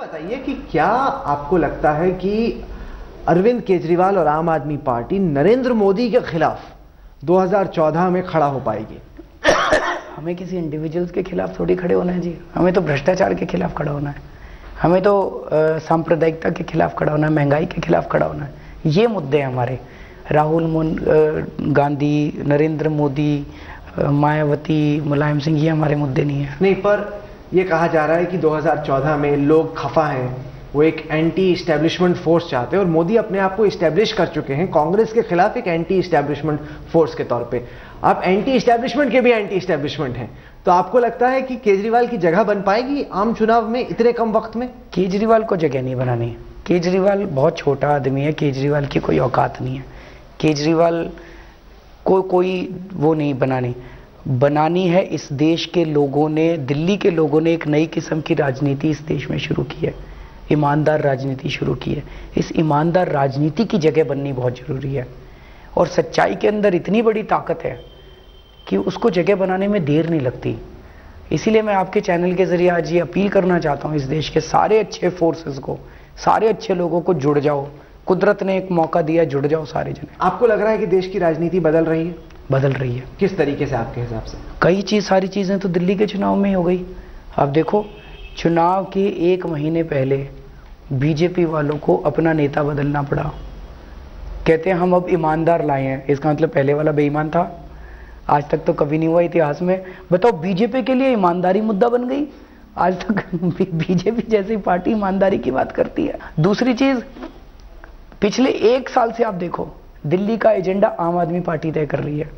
बताइए कि क्या आपको लगता है कि अरविंद केजरीवाल और आम आदमी पार्टी नरेंद्र मोदी के खिलाफ 2014 में खड़ा हो पाएगी? हमें किसी इंडिविजुअल्स के खिलाफ थोड़ी खड़े होना है जी, हमें तो भ्रष्टाचार के खिलाफ खड़ा होना है, हमें तो सांप्रदायिकता के खिलाफ खड़ा होना है, महंगाई के खिलाफ खड़ा होना है। ये मुद्दे हैं हमारे। राहुल गांधी, नरेंद्र मोदी, मायावती, मुलायम सिंह, ये हमारे मुद्दे नहीं है। नहीं, पर यह कहा जा रहा है कि 2014 में लोग खफा हैं, वो एक एंटी इस्टेब्लिशमेंट फोर्स चाहते हैं और मोदी अपने आप को इस्टेब्लिश कर चुके हैं कांग्रेस के खिलाफ एक एंटी इस्टेब्लिशमेंट फोर्स के तौर पे। आप एंटी इस्टेब्लिशमेंट के भी एंटी इस्टेब्लिशमेंट हैं, तो आपको लगता है कि केजरीवाल की जगह बन पाएगी आम चुनाव में इतने कम वक्त में? केजरीवाल को जगह नहीं बनानी। केजरीवाल बहुत छोटा आदमी है, केजरीवाल की कोई औकात नहीं है। केजरीवाल को कोई वो नहीं बनानी है। इस देश के लोगों ने, दिल्ली के लोगों ने एक नई किस्म की राजनीति इस देश में शुरू की है, ईमानदार राजनीति शुरू की है। इस ईमानदार राजनीति की जगह बननी बहुत जरूरी है और सच्चाई के अंदर इतनी बड़ी ताकत है कि उसको जगह बनाने में देर नहीं लगती। इसीलिए मैं आपके चैनल के जरिए आज ये अपील करना चाहता हूँ इस देश के सारे अच्छे फोर्सेस को, सारे अच्छे लोगों को, जुड़ जाओ। कुदरत ने एक मौका दिया, जुड़ जाओ सारे जने। आपको लग रहा है कि देश की राजनीति बदल रही है? बदल रही है। किस तरीके से आपके हिसाब से? सारी चीजें तो दिल्ली के चुनाव में ही हो गई। आप देखो, चुनाव के 1 महीने पहले बीजेपी वालों को अपना नेता बदलना पड़ा। कहते हैं हम अब ईमानदार लाए हैं, इसका मतलब पहले वाला बेईमान था। आज तक तो कभी नहीं हुआ इतिहास में। बताओ, बीजेपी के लिए ईमानदारी मुद्दा बन गई। आज तक बीजेपी जैसी पार्टी ईमानदारी की बात करती है। दूसरी चीज, पिछले 1 साल से आप देखो, दिल्ली का एजेंडा आम आदमी पार्टी तय कर रही है।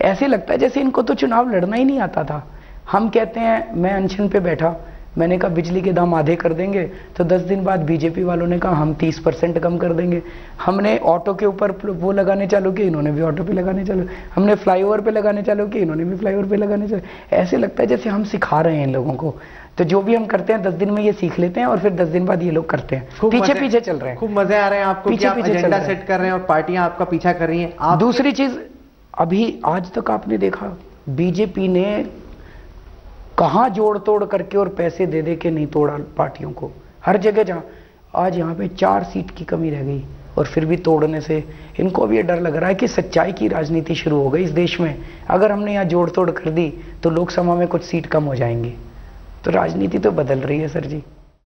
ऐसे लगता है जैसे इनको तो चुनाव लड़ना ही नहीं आता था। हम कहते हैं, मैं अनशन पे बैठा, मैंने कहा बिजली के दाम आधे कर देंगे, तो 10 दिन बाद बीजेपी वालों ने कहा हम 30% कम कर देंगे। हमने ऑटो के ऊपर वो लगाने चालू किए, इन्होंने भी ऑटो पे लगाने चालू। हमने फ्लाईओवर पे लगाने चालू किए, इन्होंने भी फ्लाईओवर पे लगाने चालू। ऐसे लगता है जैसे हम सिखा रहे हैं इन लोगों को। तो जो भी हम करते हैं 10 दिन में ये सीख लेते हैं और फिर 10 दिन बाद ये लोग करते हैं। पीछे पीछे चल रहे हैं। खूब मजे आ रहे हैं आपको, पीछे पीछे एजेंडा सेट कर रहे हैं और पार्टियां आपका पीछा कर रही हैं। दूसरी चीज, अभी आज तक आपने देखा बीजेपी ने कहां जोड़ तोड़ करके और पैसे दे दे के नहीं तोड़ा पार्टियों को। हर जगह जहां, आज यहाँ पे 4 सीट की कमी रह गई और फिर भी तोड़ने से इनको अब ये डर लग रहा है कि सच्चाई की राजनीति शुरू हो गई इस देश में। अगर हमने यहाँ जोड़ तोड़ कर दी तो लोकसभा में कुछ सीट कम हो जाएंगी। तो राजनीति तो बदल रही है सर जी।